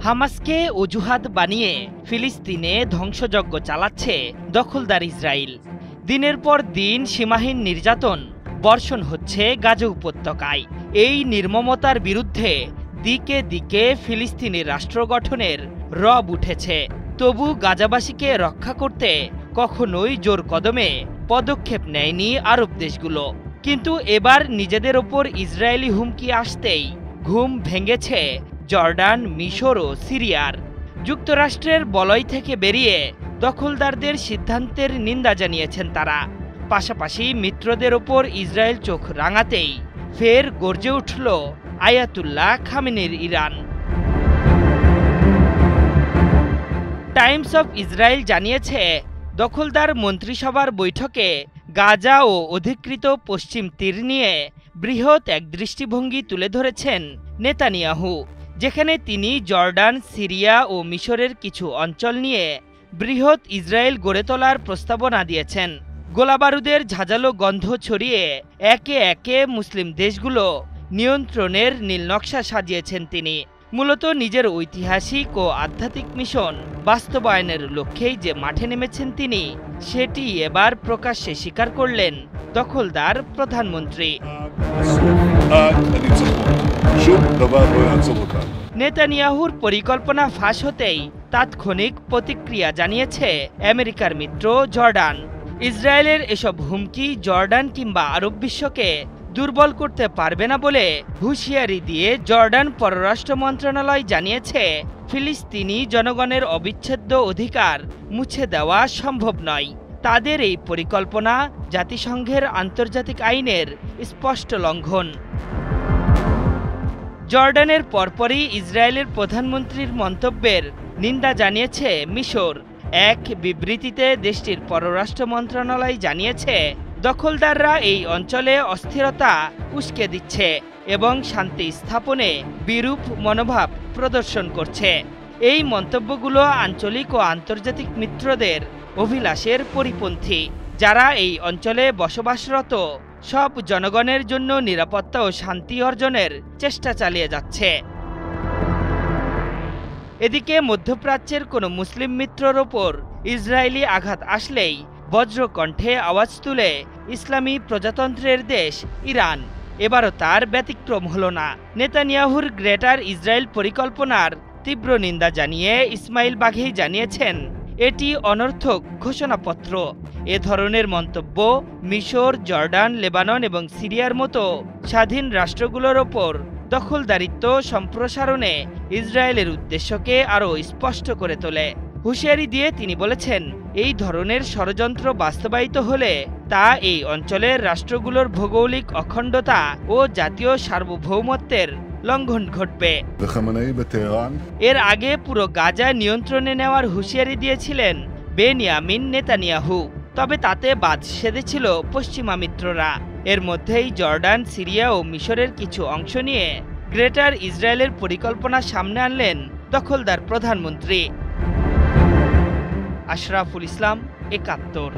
হামাসকে অজুহাত বানিয়ে ফিলিস্তিনে ধ্বংসযজ্ঞ চালাচ্ছে দখলদার ইসরায়েল। দিনের পর দিন সীমাহীন নির্যাতন বর্ষণ হচ্ছে গাজা উপত্যকায়। এই নির্মমতার বিরুদ্ধে দিকে দিকে ফিলিস্তিনি রাষ্ট্র গঠনের রব উঠেছে। তবু গাজাবাসীকে রক্ষা করতে কখনোই জোর কদমে পদক্ষেপ নেয়নি আরব দেশগুলো। কিন্তু এবার নিজেদের ওপর ইসরায়েলি হুমকি আসতেই ঘুম ভেঙেছে জর্ডান, মিশর ও সিরিয়ার। যুক্তরাষ্ট্রের বলয় থেকে বেরিয়ে দখলদারদের সিদ্ধান্তের নিন্দা জানিয়েছেন তারা। পাশাপাশি মিত্রদের ওপর ইসরায়েল চোখ রাঙাতেই ফের গর্জে উঠল আয়াতুল্লাহ খামেনির ইরান। টাইমস অফ ইসরায়েল জানিয়েছে, দখলদার মন্ত্রিসভার বৈঠকে গাজা ও অধিকৃত পশ্চিম তীর নিয়ে বৃহৎ এক দৃষ্টিভঙ্গি তুলে ধরেছেন নেতানিয়াহু, যেখানে তিনি জর্ডান, সিরিয়া ও মিশরের কিছু অঞ্চল নিয়ে বৃহৎ ইসরায়েল গড়ে তোলার প্রস্তাবনা দিয়েছেন। গোলাবারুদের ঝাঁঝালো গন্ধ ছড়িয়ে একে একে মুসলিম দেশগুলো নিয়ন্ত্রণের নীলনকশা সাজিয়েছেন তিনি। মূলত নিজের ঐতিহাসিক ও আধ্যাত্মিক মিশন বাস্তবায়নের লক্ষ্যেই যে মাঠে নেমেছেন তিনি, সেটি এবার প্রকাশ্যে স্বীকার করলেন দখলদার প্রধানমন্ত্রী। নেতানিয়াহুর পরিকল্পনা ফাঁস হতেই তাৎক্ষণিক প্রতিক্রিয়া জানিয়েছে আমেরিকার মিত্র জর্ডান। ইসরায়েলের এসব হুমকি জর্ডান কিংবা আরব বিশ্বকে দুর্বল করতে পারবে না বলে হুঁশিয়ারি দিয়ে জর্ডান পররাষ্ট্র মন্ত্রণালয় জানিয়েছে, ফিলিস্তিনি জনগণের অবিচ্ছেদ্য অধিকার মুছে দেওয়া সম্ভব নয়। তাদের এই পরিকল্পনা জাতিসংঘের আন্তর্জাতিক আইনের স্পষ্ট লঙ্ঘন। জর্ডানের পরপরই ইসরায়েলের প্রধানমন্ত্রীর মন্তব্যের নিন্দা জানিয়েছে মিশর। এক বিবৃতিতে দেশটির পররাষ্ট্র মন্ত্রণালয় জানিয়েছে, দখলদাররা এই অঞ্চলে অস্থিরতা উস্কে দিচ্ছে এবং শান্তি স্থাপনে বিরূপ মনোভাব প্রদর্শন করছে। এই মন্তব্যগুলো আঞ্চলিক ও আন্তর্জাতিক মিত্রদের অভিলাষের পরিপন্থী, যারা এই অঞ্চলে বসবাসরত সব জনগণের জন্য নিরাপত্তা ও শান্তি অর্জনের চেষ্টা চালিয়ে যাচ্ছে। এদিকে মধ্যপ্রাচ্যের কোনো মুসলিম মিত্রর ওপর ইসরায়েলি আঘাত আসলেই বজ্রকণ্ঠে আওয়াজ তুলে ইসলামী প্রজাতন্ত্রের দেশ ইরান। এবারও তার ব্যতিক্রম হল না। নেতানিয়াহুর গ্রেটার ইসরায়েল পরিকল্পনার তীব্র নিন্দা জানিয়ে ইসমাইল বাঘেই জানিয়েছেন, এটি অনর্থক ঘোষণাপত্র। এ ধরনের মন্তব্য মিশর, জর্ডান, লেবানন এবং সিরিয়ার মতো স্বাধীন রাষ্ট্রগুলোর ওপর দখলদারিত্ব সম্প্রসারণে ইসরায়েলের উদ্দেশ্যকে আরও স্পষ্ট করে তোলে। হুঁশিয়ারি দিয়ে তিনি বলেছেন, এই ধরনের ষড়যন্ত্র বাস্তবায়িত হলে তা এই অঞ্চলের রাষ্ট্রগুলোর ভৌগোলিক অখণ্ডতা ও জাতীয় সার্বভৌমত্বের লঙ্ঘন ঘটবে। এর আগে পুরো গাজা নিয়ন্ত্রণে নেওয়ার হুঁশিয়ারি দিয়েছিলেন বেনিয়ামিন নেতানিয়াহু, তবে তাতে বাদ সেধেছিল পশ্চিমা মিত্ররা। এর মধ্যেই জর্ডান, সিরিয়া ও মিশরের কিছু অংশ নিয়ে গ্রেটার ইসরায়েলের পরিকল্পনা সামনে আনলেন দখলদার প্রধানমন্ত্রী। আশরাফুল ইসলাম, ৭১।